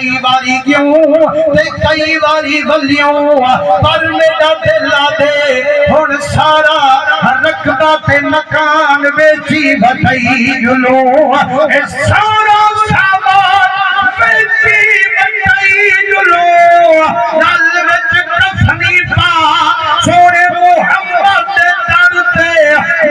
کئی باری کیوں تے کئی باری ولیوں پر میرا دل دے ہن سارا رقبہ تے مکان بیچی بتائی جلو سارا سامان بیچی بتائی جلو نال وچ کفنی پا سونے محمد دے در تے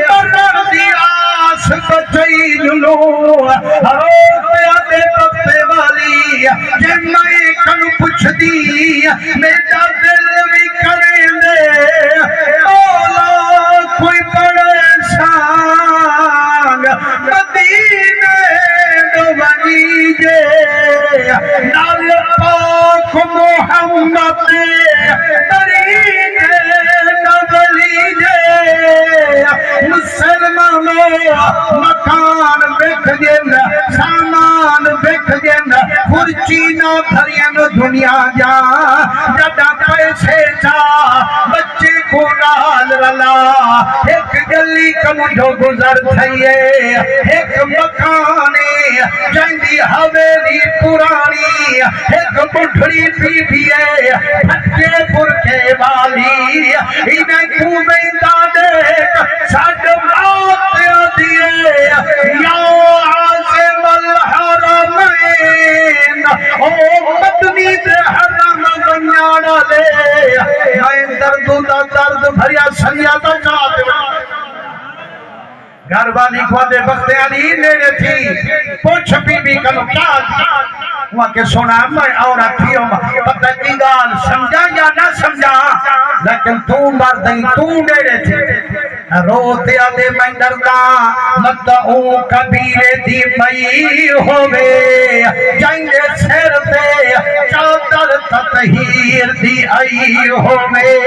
مرن دی آس بچائی جلو روتے دے تختے والی کہ میں کنو پوچھ دی میرا دل بھی کریں دے مولا کوئی بڑے سانگ مدینے دو بنی جے نال پاک محمد درینے نبلی جے مسلمانوں مکان بک جن سامان بک جن خرچی نہ بھرین دنیا جا جدا پیسے جا بچے کو نال رلا ایک گلی کمجھو گزر تھئیے ایک مکانے جائندی حویلی پرانی ایک بڑھڑی بی بی ہے پھٹے پرکے والی انہیں کومندہ دیکھ ساڑھ موت دیئے یا عازم الحرمین او مدنی دے حرم بنیانا لے میں درد دا درد بھریا سریا دا چاہتے گھر والی خواندے بخت علی لینے تھی پوچھ بی بی کنو کیا وہاں کے سونا میں عورت تھی پتہ کی گال سمجھا یا نہ سمجھا لیکن تو مردیں تو لینے تھی روتے آدھے میں ڈردا مدعو کبیرے دی مئی ہوئے جائنگے سیر دے چادر تطہیر دی آئی ہوئے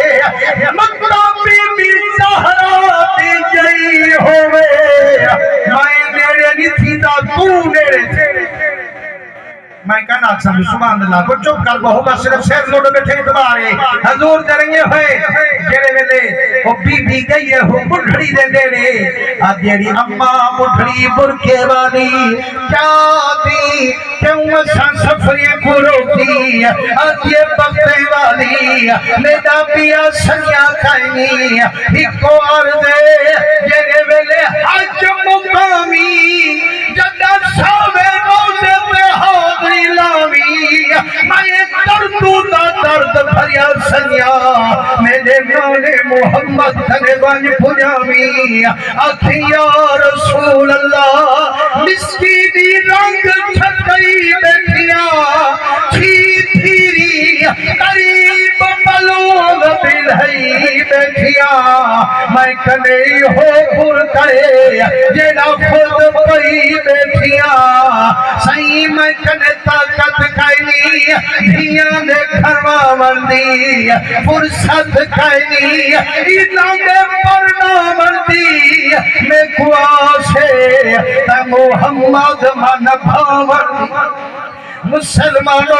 مدعو بی بی زہرا دی جائی ہوئے میں نیڑے نہیں تھی دا تو نیڑے تھے میں کہنا سمجھ سبحان اللہ کو چپ کر بہو بس صرف شیر لوڑے بیٹھے تمہارے حضور درنگے ہوئے جیرے ویلے وہ بی بی گئی ہے وہ بڑھڑی دے دے رے آدھیری اممہ بڑھڑی برکے والی کیا دی کیوں سان سفری کو روکی آدھی بغتے والی میڈا پیا سنیا کھائنی ایک کو عرضے جیرے ویلے حج مقامی جدہ ساوے روزے پہ حاضری لاوی میں درد دا درد بھریا سنیا میرے مونے محمد تھنے بانج پجامی آکھی یا رسول اللہ مسکینی رنگ چھتائی بیٹھیا تھی تھیری قریب بلوغ بلہی بیٹھیا میں کنے ہو پھر کرے جیڑا خود پئی بیٹھیا سہی میں کنے طاقت کائنی دھیاں دے کھروا مردی فرصت کائنی ایدان دے پرنا مردی میں کو آسے تا محمد من بھاوردی مسلمانوں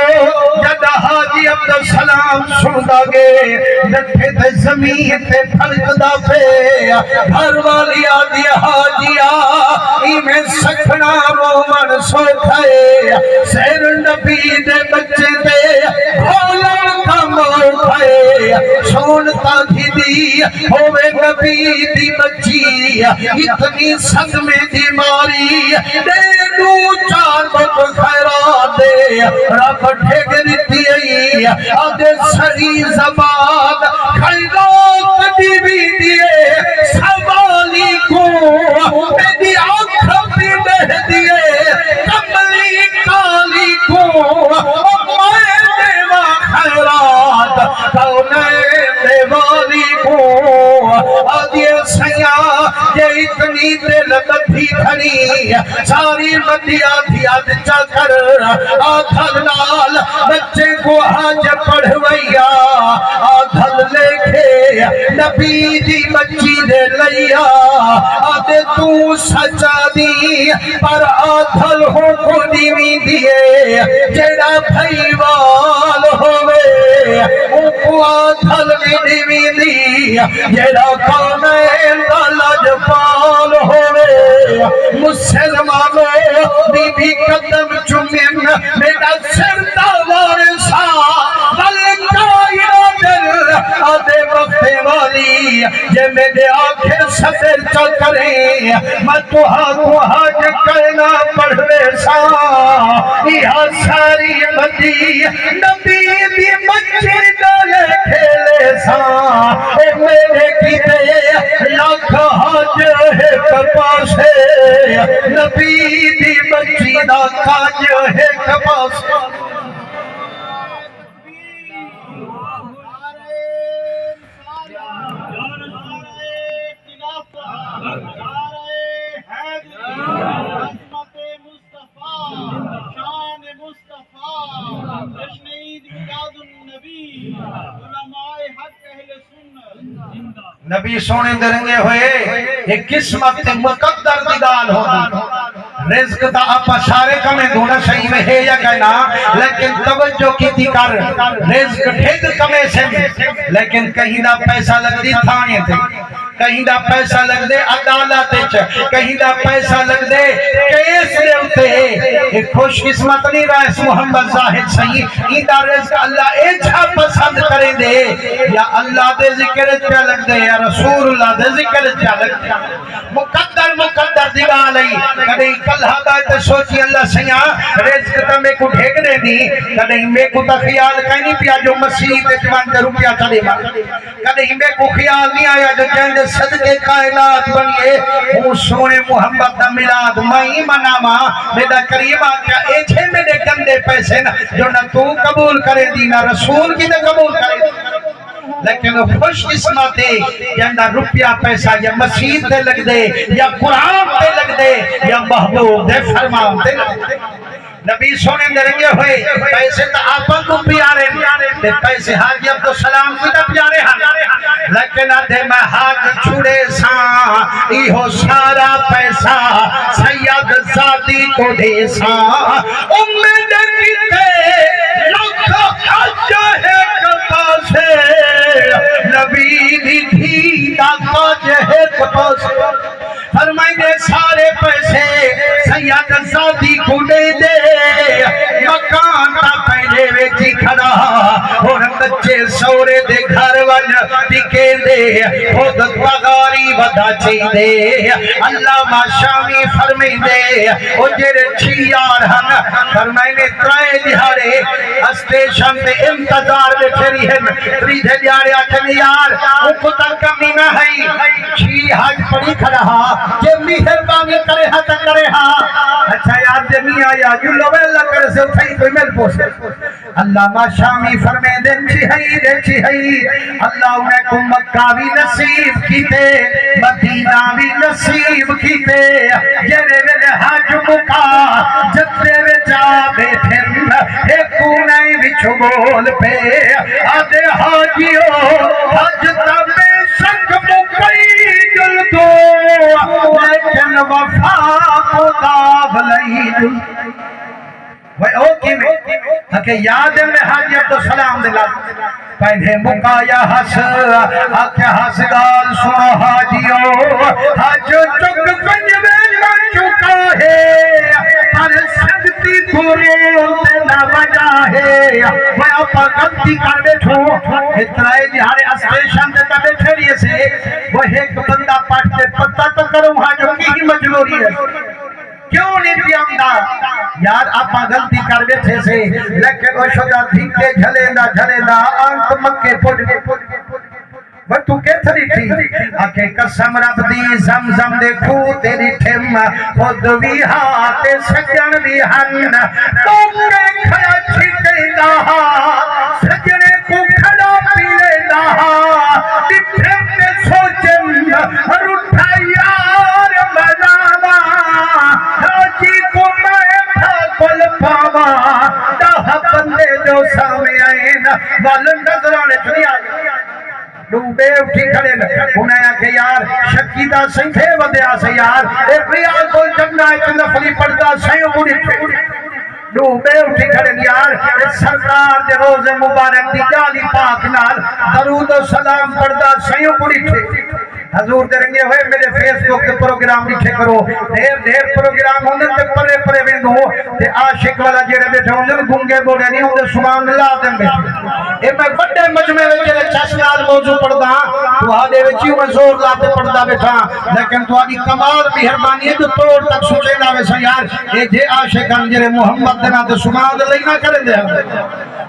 جدہ حاجی عبدالسلام سندا گے جتھے تے زمین تے پھلک دا پے گھر والی آدھی حاجیا ایمیں سکھنا مومن سو کھائے سیر نبی دے بچے دے بھولن کا مول کھائے سونتا تھی دی ہوئے نبی دی بچی اتنی صدمے دی ماری دے دو چار بک خیرات دے رب ٹھیک دیتی ہے آدھے سری زبان خیرات دی بھی دیئے سوالی کو میری آنکھ بھی دہ دیئے کملی کالی کو میں دیوا خیرات کونے دیوالی کو آدھے سیاں یہ اتنی دل بدھی کھڑی ساری مدیا تھی آدھ چا کر آدھل نال بچے کو حج پڑھویا آدھل لے کے نبی دی بچی دے لیا آدھے تو سچا دی پر آدھل ہو کو دیوی دیئے جیڑا بھائیوال ہوئے او کو آدھل بھی دیوی دی جیڑا کانین دا لجپال ہوئے مسلمانوں بی بی قدم چمین میرا سردہ جے میرے آخر سفر چل کریں میں تو حاج کرنا پڑھوے سا یا ساری مدی نبی دی مچھی ڈالے کھیلے سا اے میرے کتے لاکھ حاج ہے کپاسے نبی دی مچھی دا کاج ہے کپاسے نبی سونے درنگے ہوئے ایک قسمت مقدر دی گال ہوگی رزق تا اپا سارے کمیں دھونا صحیح میں ہے یا کہنا لیکن توجہ کی تھی کر رزق ڈھگ کمیں سے لیکن کہیں دا پیسہ لگ دی تھانے تھے کہیں دا پیسہ لگ دے عدالت کہیں دا پیسہ لگ دے کیس دے ہوتے ایک خوش قسمت نہیں رائس محمد زاہد صحیح ایدہ رزق اللہ ایچھا پسند کریں دے یا اللہ دے ذکر چا لگ دے یا رسول اللہ دے ذکر چا لگ دے مقدر دیگا لئی کدیں کل ہدایت سوچی اللہ سیاں رزق تا میں کو ڈھیگ دے دی کدیں میں کو تا خیال کہیں نہیں پیا جو مسیح تے جوان دے روپیہ چلے ماں کدیں میں کو خیال نہیں آیا جو جہاں صدقے کائنات بنیے وہ سونے محمد دا ملاد مائی مناما میرا کریمہ کیا ایچھے میرے گندے پیسے نا جو نہ تو قبول کرے دی نہ رسول کی نہ قبول کرے دی لیکن خوش قسمت ہے یا روپیہ پیسہ یا مسجد دے لگ دے یا قرآن دے لگ دے یا محبوب دے فرمان دے لگ دے نبی سونے درنگے ہوئے پیسے تا آپا کو پیارے تے پیسے حاجی عبدالسلام کو تا پیارے ہیں لیکن آدھے میں حاج چھوڑے ساں ایہو سارا پیسہ سید زادی کو دے ساں امید کتے لکھ حج ہے کتا سے نبی دی تھی داکا جہے کتا سے فرمائیں دے سارے پیسے سید زادی کو دے دے مکان تا پہلے ویچی کھڑا اور بچے سورے دے گھر ون ٹکے دے خود پگاری ودا چی دے اللہ شامی فرمائیں دے او جیرے چھیار ہن فرمائیں دے ترائے دیہارے اسٹیشن دے انتظار دے پھری ہن تری دے دیارے آچھنی یار او کتا کمی نہ ہے چھی حج پڑی کھڑا کہ مہربانی کرے ہاں تا کرے ہاں اچھا یاد دے نہیں آیا جو لوے اللہ کرے سے اٹھائی کوئی مل پوسے اللہ شامی فرمے دے چی ہئی اللہ انہیں کو مکہ بھی نصیب کیتے مدینہ بھی نصیب کیتے جرے ویلے حج مکہ جتے وے جا بیٹھن ایک انہیں بچھو بول پہ آدھے حاجیو حج تبے شک مکئی جل دو لیکن وفا کو داغ لئی جل وہ اوکی میں تاکہ یاد ہے میں حاجی عبدالسلام دلا پہنے مکایا حس آکھے حس گال سنو حاجیو حج چک کنجوے نہ چکا ہے پر سکتی پورے اسے نہ بجا ہے وہ اپا غلطی کر بیٹھو اترائے جہارے اسٹیشن دے تا بیٹھے لیے سے وہ ایک بندہ پاٹتے پتہ تو کروں ہاں جو کی ہی مجبوری ہے کیوں نہیں پیامدہ یار آپا غلطی کر بیٹھے سے لیکن وہ شدہ دھیکے جھلے دا آنکھ مکے پڑ وہ تو کیتھری تھی آکے قسم رب دی زمزم دیکھو تیری ٹھم خود بھی ہاتھ سجن بھی ہن تو کے کھڑا چھتے دا سجنے کو کھڑا پیلے دا ٹھم کے سوچن رٹھا یار مناوا حاجی کو میں تھا کل پاوا داہ بندے جو سامنے آئے نا والن نظرانے چھنی آئے ڈوبے اٹھی کھڑے انہیں آکے یار شکیدہ سنکھے ودیا سے یار ایک ریال کو جنگا ایک نفلی پڑتا سیوں بڑی ڈوبے اٹھی کھڑے یار سرکار دے روز مبارک دی جالی پاک نال درود و سلام پڑتا سیوں بڑی حضور دے رنگے ہوئے میرے فیس بک تے پروگرام لکھے کرو ڈھیر پروگرام ہوندے تے پرے پرے ویندو تے عاشق والا جڑے بیٹھے ہوندے گنگے بولے نہیں ہوندے سبحان اللہ دے بیٹھے اے میں بڑے مجمع وچ جڑے چشنال موضوع پڑھدا تو ہادے وچ میں زور لا تے پڑھدا بیٹھا لیکن تہاڈی کمال مہربانی ہے جو توڑ تک سوچے نہ ویسا یار اے جے عاشقان جڑے محمد دے نام تے سبحان اللہ نہ کرے دے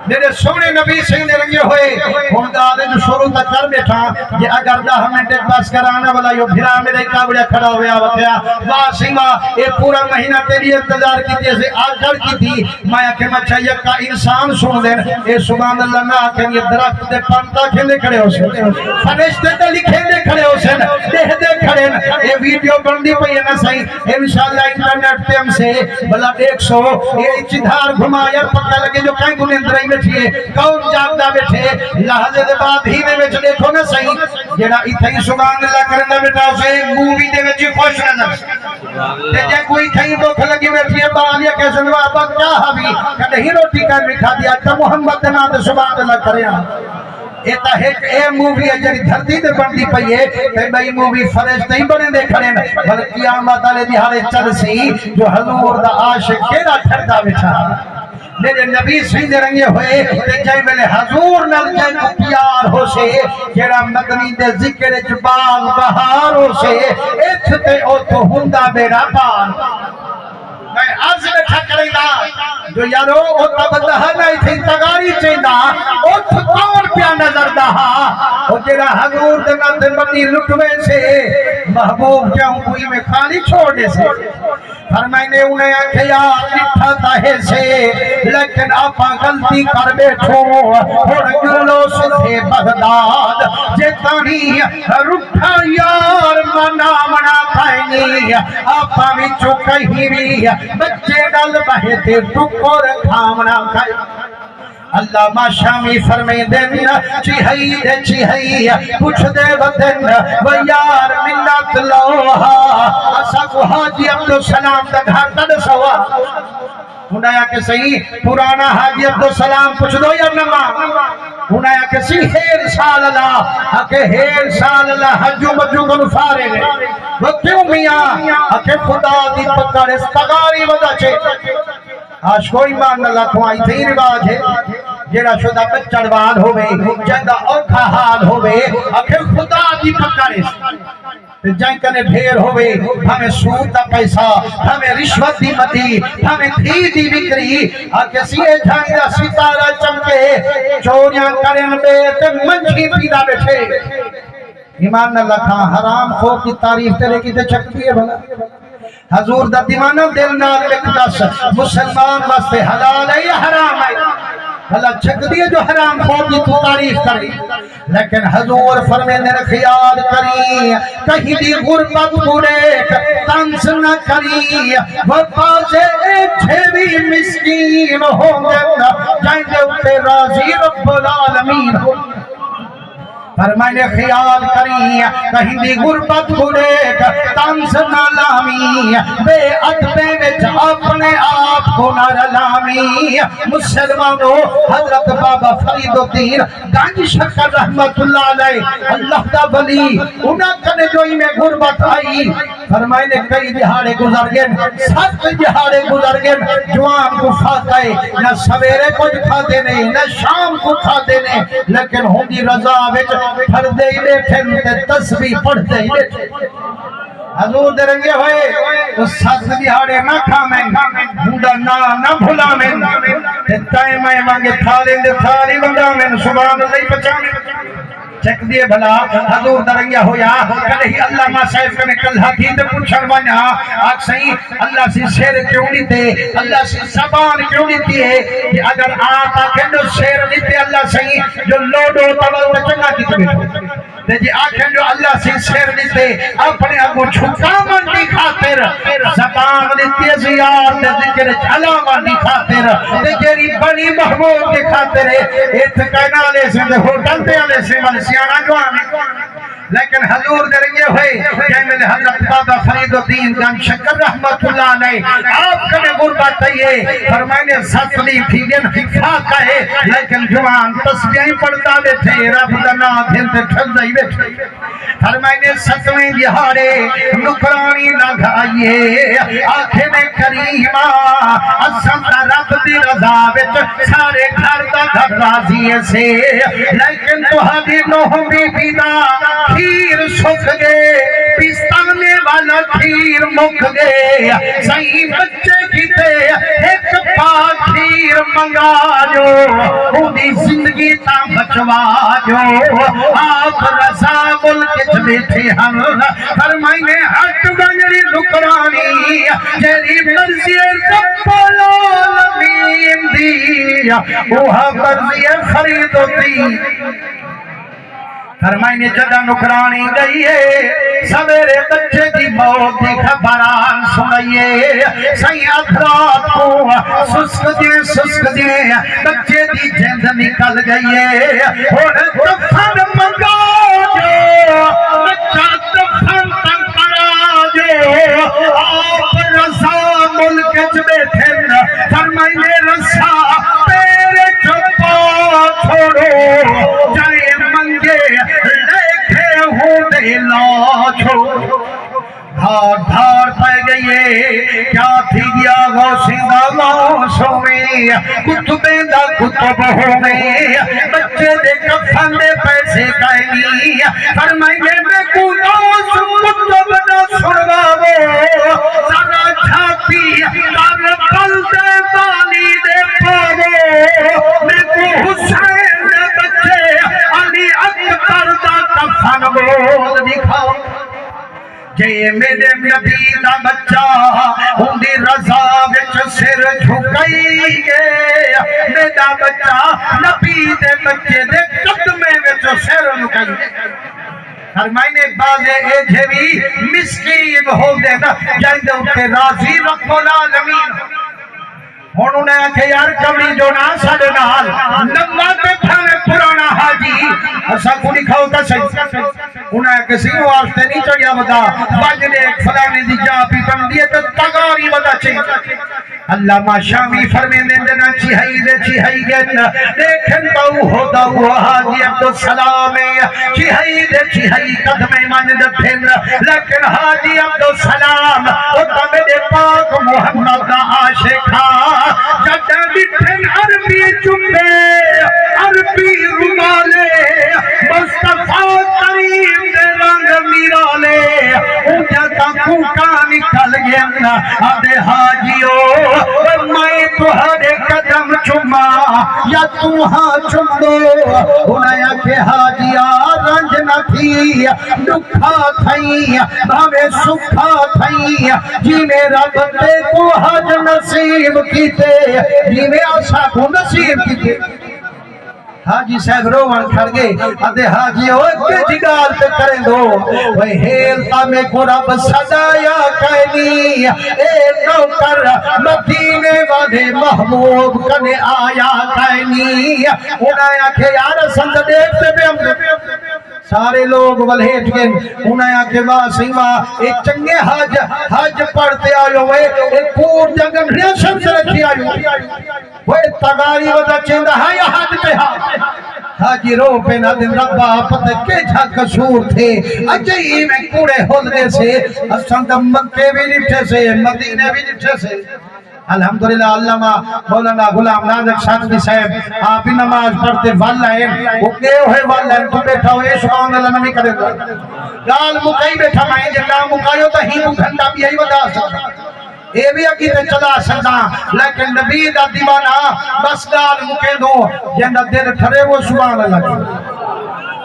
میرے سونے نبی سے رنگے ہوئے ہن گالے جو شروع تک کر بیٹھا یہ اگر 10 منٹ پاس کرانا والا یہ بھرا میرے کابڑے کھڑا ہویا وکھیا واہ سیما یہ پورا مہینہ تیری انتظار کیتی سے آخر کی تھی میں کہ مچھا یک کا انسان سن دین اے سبحان اللہ نہ کہ یہ درخت دے پنتا کھلے کھڑے ہو سے فرشتے تے لکھے دے کھڑے ہو سے دیکھ دے کھڑے اے ویڈیو بندی پئی ہے نا صحیح انشاءاللہ انٹرنیٹ تے ہم سے بلا 100 یہ چدھار گھما یار پتہ لگے جو کہیں گنے اندر بیٹھے کون جاگدا بیٹھے لحظے دے بعد ہی دے وچ دیکھو نا صحیح جڑا ایتھے سبحان اللہ کرنا بیٹا اسے مووی دے وچ خوش نظر تے جے کوئی کہیں بھوک لگی بیٹھی ہے بال یا کہ سنوا ابا کیا حبی کدے ہی روٹی کا بھی کھا دیا تے محمد دے نام تے سبحان اللہ کریا اے تا ایک اے مووی ہے جڑی دھرتی تے بندی پئی ہے تے بھئی مووی فرشتے ہی بنے دے کھڑے نے بل قیامت والے دیہاڑے چل سی جو حضور دا عاشق کیڑا ٹھردا بیٹھا میرے نبی سنگ رنگے ہوئے تے جائے ملے حضور نل جائے کو پیار ہو سے جیڑا مدنی دے ذکر جبال بہار ہو سے ایتھ تے او تو ہندہ میرا پار میں عرض بیٹھا کریں گا جو یارو او تب دہنا تھی تگاری چیندہ او تو کون پیا نظر دہا او جیڑا حضور دنا تے مدنی لٹوے سے محبوب جاؤں کوئی میں خالی چھوڑ دے سے فرمائنے انہیں اکھیا لٹھا تاہے سے لیکن آپا غلطی کر بیٹھو اور جلوس تھے بغداد جتانی رٹھا یار منا منا کھائنی آپا بھی چکہی بھی بچے ڈال بہتے ٹکور کھامنا کھائی اللہ ما شامی فرمائے دن چیہی دے چیہی پوچھ دے وطن و یار منت لوہا اسا کو حاجی عبدالسلام دا گھر تد سوا انہایا کہ صحیح پرانا حاجی عبدالسلام پوچھ دو یا نما انہایا کہ صحیح ہیر سال اللہ کہ ہیر سال اللہ حجو مجو گنو فارے گئے وہ کیوں میاں کہ خدا دی پکڑ استغاری ودا چھے آج کوئی مان اللہ کو آئی تھی رواج ہے جیڑا شدہ بچڑوان ہوئے جندہ اوکھا حال ہوئے اکھر خدا دی پکڑے جائیں کنے ڈھیر ہوئے ہمیں سود دا پیسہ ہمیں رشوت دی مدی ہمیں تھی دی بکری آکے سیئے جھانگ دا ستارہ چمکے چوریاں کرن بیت منجھی پیدا بیٹھے ایمان اللہ کھا حرام خور کی تعریف تیرے کی تے چھکتی ہے بھلا حضور دا دیوانہ دل نال اقدس مسلمان واسطے حلال ہے یا حرام ہے اللہ چھک دیئے جو حرام خور کی تو تعریف کری لیکن حضور فرمے نے خیال کری کہیں دی غربت بڑے تنس نہ کری وہ پاسے اچھے بھی مسکین ہوں گے جائیں دے اتے راضی رب العالمین ہوں فرمائنے خیال کری کہیں دی غربت بڑے تنس نہ لامی بے عدبے وچ اپنے آپ کو نہ رلامی مسلمانوں حضرت بابا فرید الدین گنج شکر رحمت اللہ علیہ اللہ دا ولی انہاں کنے جو میں غربت آئی فرمائنے کئی دہاڑے گزر گئے 7 دہاڑے گزر گئے جوان کو کھاتا ہے نہ سویرے کچھ کھاتے نہیں نہ شام کو کھاتے نہیں لیکن ہوندی رضا وچ پھر دے ہی بیٹھن تے تسبیح پڑھ دے ہی بیٹھن حضور دے رنگے ہوئے تو 7 دہاڑے نہ کھامیں بوڑا نہ بھلامیں تے ٹائم آئے مانگے تھالیں دے تھالی بندامیں سبحان اللہ پچامیں چک دیے بھلا حضور درنگیا ہویا کلے ہی اللہ ماں صاحب کنے کلھا تھی تے پوچھن وانا آگ صحیح اللہ سی شیر کیوں نہیں تے اللہ سی زبان کیوں نہیں تے کہ اگر آتا کھنڈو شیر نہیں تے اللہ صحیح جو لوڈو تول تے چنگا کی تے تے جی آکھیں جو اللہ سی شیر نہیں تے اپنے اگو چھکا من دی خاطر زبان دی تیزیار تے ذکر علامہ دی خاطر تے جیری بنی محبوب دی خاطر ایت کہنا لے سے ہوٹل تے آلے سے ملسی آنا جوانے لیکن حضور دے رہے ہوئے جیمل حضرت بابا فرید الدین گنج شکر رحمت اللہ علیہ آپ کنے غربت ہے فرمائنے ستلی پھیگن فاقہ ہے لیکن جوان تسبیحیں پڑھتا بیٹھے رب دنا دھن تے ٹھل دائی بیٹھے فرمائنے ستویں دہاڑے نکرانی لگائیے آنکھیں کریمہ اسمتا رب دی رضا بچ سارے گھر دا گھر راضی سے لیکن تو ہدی نوہ بی بیدا کھیر سکھ گئے پستانے والا کھیر مکھ گئے صحیح بچے کی تے ایک پا کھیر منگا جو انہی زندگی تا بچوا جو آپ رضا ملک بیٹھے ہم فرمائنے ہٹ بنری نکرانی جیری مرضی رب العالمین دی وہ مرضی فرید الدین فرمائنے جدہ نکرانی گئی ہے سویرے بچے دی موت دی خبران سنائیے سیاد رات کو سسک دے بچے دی جند نکل گئی ہے اور دفن منگا جو بچہ دفن تنکرا جو آپ رضا ملک جبے تھے فرمائنے رضا پیرے چھپا چھوڑو جائے منگے لیکھے ہوں دے لاچھو دھار دھار پہ گئیے کیا تھی گیا غوثیدہ غوثوں میں کتبیں دا کتب ہو میں بچے دے کفن دے پیسے کائنی فرمائیے میں کو غوث کتب نہ سنواو ذرا چھاپی کر پل دے بالی دے پاو میں کو حسین دے بچے علی اکبر دا کفن بول دکھاؤ جے میرے نبی دا بچہ اندی رضا وچ سر جھکائی گے میرا بچہ نبی دے بچے دے قدمے وچ سر جھکائی فرمائنے بازے ایجھے بھی مسکین ہو دے نا جائیں اتے راضی رب العالمین ہونوں نے آکھے یار کمی جو نا ساڑے نال نمہ تے پھانے پرانا حاجی اسا کو دکھاؤ تا صحیح انہیں کسی واسطے نہیں چڑھیا بدا بجنے ایک فلانے دی جا پی بن دیئے تو تگاری بدا چاہیے اللہ شامی فرمینے دینا چیہائی گن دیکھن باو ہو داو حاجی عبدالسلام چیہائی قدمیں مانند پھر لیکن حاجی عبدالسلام اتا میرے پاک محمد دا عاشقہ جدہ بٹھن عربی چمبے عربی رمالے مصطفیٰ کریم دے رنگ میرالے اونجا تا کوکا نکل گیا آدھے حاجیو میں تہارے قدم چما یا تہاں چمدو انہیں کہ حاجیا رنج نہ تھی دکھا تھئی بھاوے سکھا تھئی جی میرا بندے کو حج نصیب کیتے جی میں آسا کو نصیب کیتے حاجی صاحب روان کھڑ گئے آدھے حاجی ہوئے جگال پہ کریں دو وہ ہیلتا میں کو رب صدایا کہنی اے نوکر مدینے والے محبوب کنے آیا کہنی انہیں آکھے یار سند دیکھتے پہ ہم سارے لوگ والہیٹ گئے انہیں آکے واسیمہ ایک چنگے حج پڑھتے آئے ہوئے ایک پور جنگن ریشن سے رکھی آئے وہ تغاری ودا چندہ ہے یا حج پہ حاجی رو پہ نادن ربا پتہ کے جھا کشور تھے اجئی میں کوڑے ہلنے سے اسند مکے بھی نٹھے سے مدینے بھی نٹھے سے الحمدللہ علامہ مولانا غلام نازک شاذلی صاحب آپ ہی نماز پڑھتے والا ہے وہ گئے ہوئے والا ہے تو بیٹھا ہوئے سبحان اللہ نہیں کرے گا گال مکائی بیٹھا مائیں جے گال مکائیو تا ہی گھنٹا بھی یہی بدا سکتا اے بھی اکی تے چلا سکتا لیکن نبی دا دیوانہ بس گال مکے دو جندہ دیر ٹھرے وہ سبحان اللہ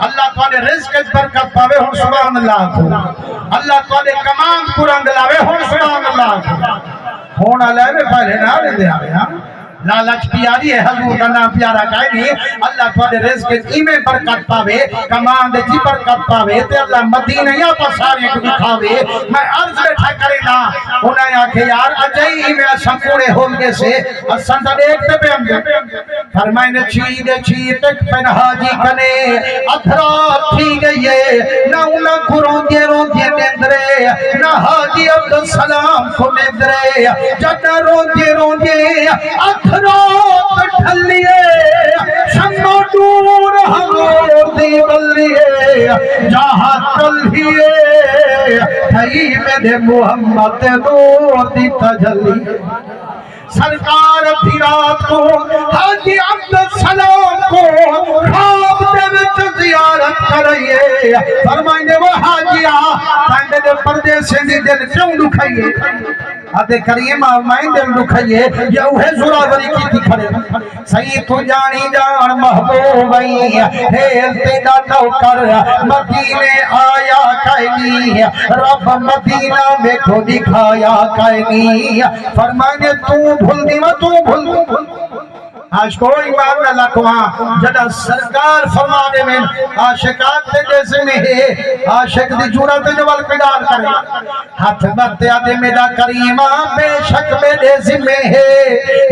اللہ تعالی رزق برکت پاوے ہون سبحان اللہ کو اللہ تعالی کمان پورنگ لاوے ہون سبحان اللہ کو ہونا لے میں پہلے نہ لے دے آئے ہاں لالچ پیاری ہے حضور کا نام پیارا کہے نہیں اللہ تھوڑے رزق کی میں برکت پاوے کمان دے جی برکت پاوے تے اللہ مدینہ یا پر سارے کو دکھاوے میں عرض بیٹھا کرے نا انہیں آکھے یار اجائی میں سنکوڑے ہوں گے سے اسندہ دیکھتے پہ ہم فرمائے چید چید تک پنہا جی کنے ادھرات تھی گئیے نہ انہا کو روندے روندے نیندرے نہ حاجی عبدالسلام کو نیندرے جنہ روندے روندے ادھرات ٹھلیے شنو دور ہمور دی بلیے جہاں چلیے تھئی میں محمد نور دی تجلی سرکار بھی رات کو حاجی عبدالسلام کو خواب دے وچ زیارت کرائیے فرمائنے وہ حاجیہ تانڈے دے پردے سے دی دل کیوں دکھائیے آدھے کریم آمائیں دل دکھائیے یا اوہ زوراوری کی تھی کھڑے سید تو جانی جان محبوبی ہے التدادو کر مدینے آیا کائنی رب مدینہ میں کو دکھایا کائنی فرمائنے تو بھول دی میں تو بھول آج کوئی ایمان نہ لکھواں جدہ سرکار فرمانے میں عاشقات تے جیسے میں ہے عاشق دی جورا تے جوال پیدار کرے ہاتھ بھرتے آدھے میرا کریمہ بے شک میرے ذمہ ہے